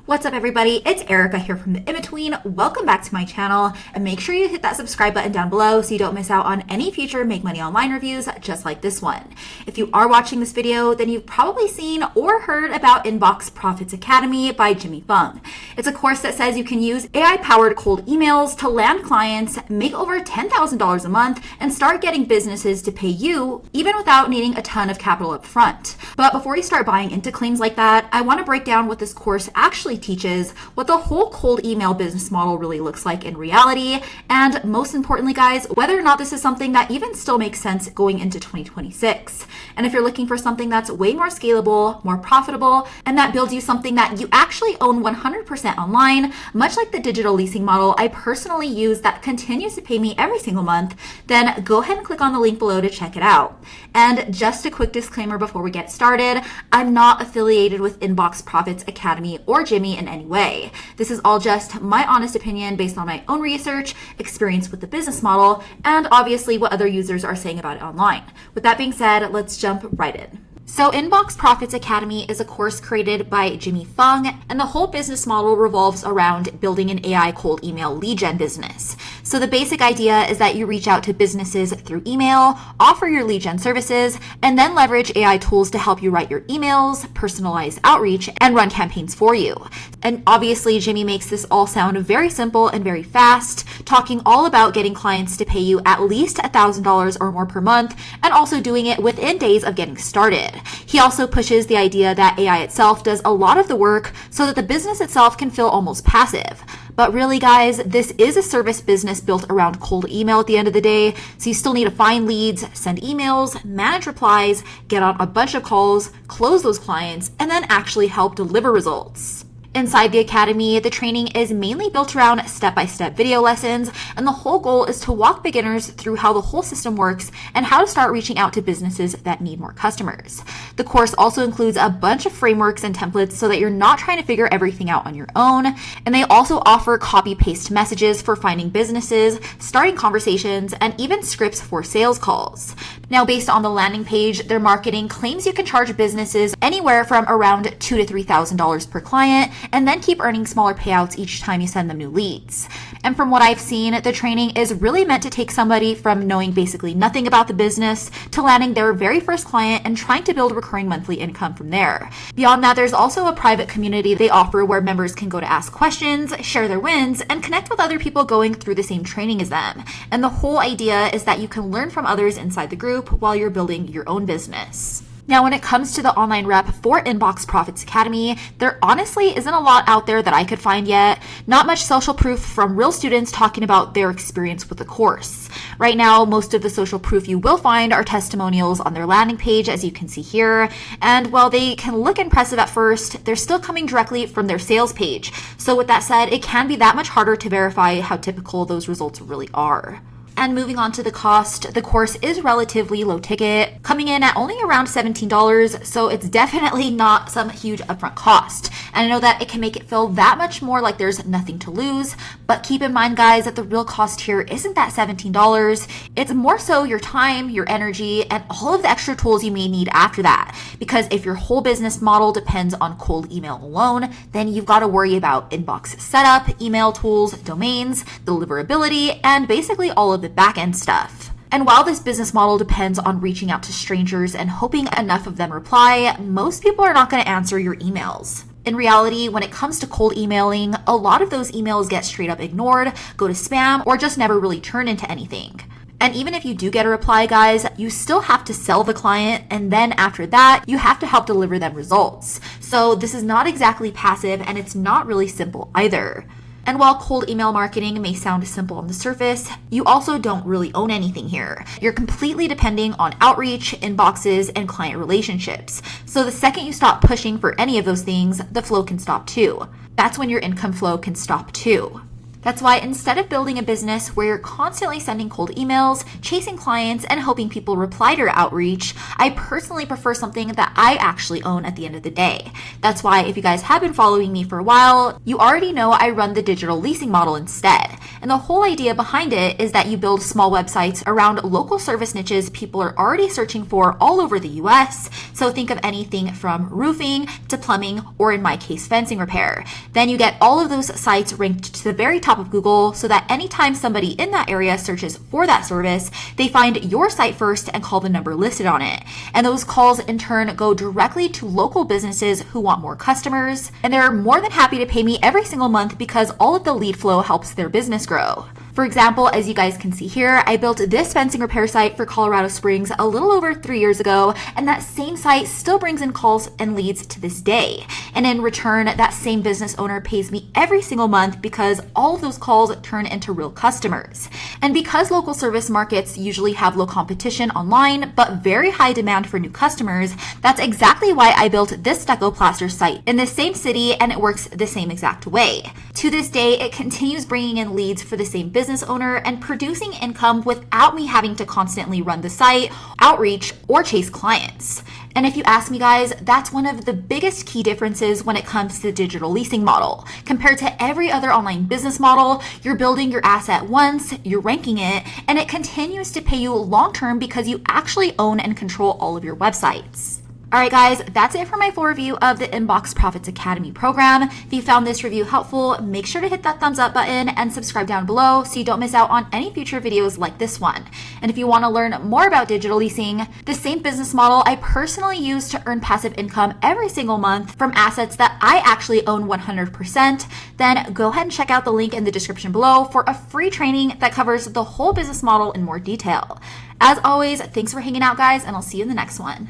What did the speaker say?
What's up, everybody? It's Erica here from The In-Between. Welcome back to my channel, and make sure you hit that subscribe button down below so you don't miss out on any future Make Money Online reviews just like this one. If you are watching this video, then you've probably seen or heard about Inbox Profits Academy by Jimmy Fung. It's a course that says you can use AI-powered cold emails to land clients, make over $10,000 a month, and start getting businesses to pay you even without needing a ton of capital up front. But before you start buying into claims like that, I want to break down what this course actually teaches, what the whole cold email business model really looks like in reality, and most importantly, guys, whether or not this is something that even still makes sense going into 2026. And if you're looking for something that's way more scalable, more profitable, and that builds you something that you actually own 100% online, much like the digital leasing model I personally use that continues to pay me every single month, then go ahead and click on the link below to check it out. And just a quick disclaimer before we get started, I'm not affiliated with Inbox Profits Academy or Jimmy in any way. This is all just my honest opinion based on my own research, experience with the business model, and obviously what other users are saying about it online. With that being said, let's jump right in. So Inbox Profits Academy is a course created by Jimmy Fung, and the whole business model revolves around building an AI cold email lead gen business. So the basic idea is that you reach out to businesses through email, offer your lead gen services, and then leverage AI tools to help you write your emails, personalize outreach, and run campaigns for you. And obviously, Jimmy makes this all sound very simple and very fast, talking all about getting clients to pay you at least $1,000 or more per month, and also doing it within days of getting started. He also pushes the idea that AI itself does a lot of the work so that the business itself can feel almost passive. But really, guys, this is a service business built around cold email at the end of the day, so you still need to find leads, send emails, manage replies, get on a bunch of calls, close those clients, and then actually help deliver results. Inside the academy, the training is mainly built around step-by-step video lessons, and the whole goal is to walk beginners through how the whole system works and how to start reaching out to businesses that need more customers. The course also includes a bunch of frameworks and templates so that you're not trying to figure everything out on your own, and they also offer copy-paste messages for finding businesses, starting conversations, and even scripts for sales calls. Now, based on the landing page, their marketing claims you can charge businesses anywhere from around $2,000 to $3,000 per client, and then keep earning smaller payouts each time you send them new leads. And from what I've seen, the training is really meant to take somebody from knowing basically nothing about the business to landing their very first client and trying to build recurring monthly income from there. Beyond that, there's also a private community they offer where members can go to ask questions, share their wins, and connect with other people going through the same training as them. And the whole idea is that you can learn from others inside the group while you're building your own business. Now, when it comes to the online rep for Inbox Profits Academy, there honestly isn't a lot out there that I could find yet. Not much social proof from real students talking about their experience with the course. Right now, most of the social proof you will find are testimonials on their landing page, as you can see here. And while they can look impressive at first, they're still coming directly from their sales page. So with that said, it can be that much harder to verify how typical those results really are. And moving on to the cost, the course is relatively low ticket, coming in at only around $17, so it's definitely not some huge upfront cost. And I know that it can make it feel that much more like there's nothing to lose, but keep in mind, guys, that the real cost here isn't that $17. It's more so your time, your energy, and all of the extra tools you may need after that. Because if your whole business model depends on cold email alone, then you've got to worry about inbox setup, email tools, domains, deliverability, and basically all of the back-end stuff. And while this business model depends on reaching out to strangers and hoping enough of them reply, most people are not going to answer your emails. In reality, when it comes to cold emailing, a lot of those emails get straight up ignored, go to spam, or just never really turn into anything. And even if you do get a reply, guys, you still have to sell the client, and then after that, you have to help deliver them results. So this is not exactly passive, and it's not really simple either. And while cold email marketing may sound simple on the surface, you also don't really own anything here. You're completely depending on outreach, inboxes, and client relationships. So the second you stop pushing for any of those things, the flow can stop too. That's when your income flow can stop too. That's why instead of building a business where you're constantly sending cold emails, chasing clients, and hoping people reply to your outreach, I personally prefer something that I actually own at the end of the day. That's why if you guys have been following me for a while, you already know I run the digital leasing model instead. And the whole idea behind it is that you build small websites around local service niches people are already searching for all over the US. So think of anything from roofing to plumbing, or in my case, fencing repair. Then you get all of those sites ranked to the very top of Google so that anytime somebody in that area searches for that service, they find your site first and call the number listed on it. And those calls in turn go directly to local businesses who want more customers, and they're more than happy to pay me every single month because all of the lead flow helps their business grow. For example, as you guys can see here, I built this fencing repair site for Colorado Springs a little over 3 years ago, and that same site still brings in calls and leads to this day. And in return, that same business owner pays me every single month because all of those calls turn into real customers. And because local service markets usually have low competition online, but very high demand for new customers, that's exactly why I built this stucco plaster site in the same city, and it works the same exact way. To this day, it continues bringing in leads for the same business owner and producing income without me having to constantly run the site, outreach, or chase clients. And if you ask me guys, that's one of the biggest key differences when it comes to the digital leasing model. Compared to every other online business model, you're building your asset once, you're ranking it, and it continues to pay you long term because you actually own and control all of your websites. All right, guys, that's it for my full review of the Inbox Profits Academy program. If you found this review helpful, make sure to hit that thumbs up button and subscribe down below so you don't miss out on any future videos like this one. And if you want to learn more about digital leasing, the same business model I personally use to earn passive income every single month from assets that I actually own 100%, then go ahead and check out the link in the description below for a free training that covers the whole business model in more detail. As always, thanks for hanging out, guys, and I'll see you in the next one.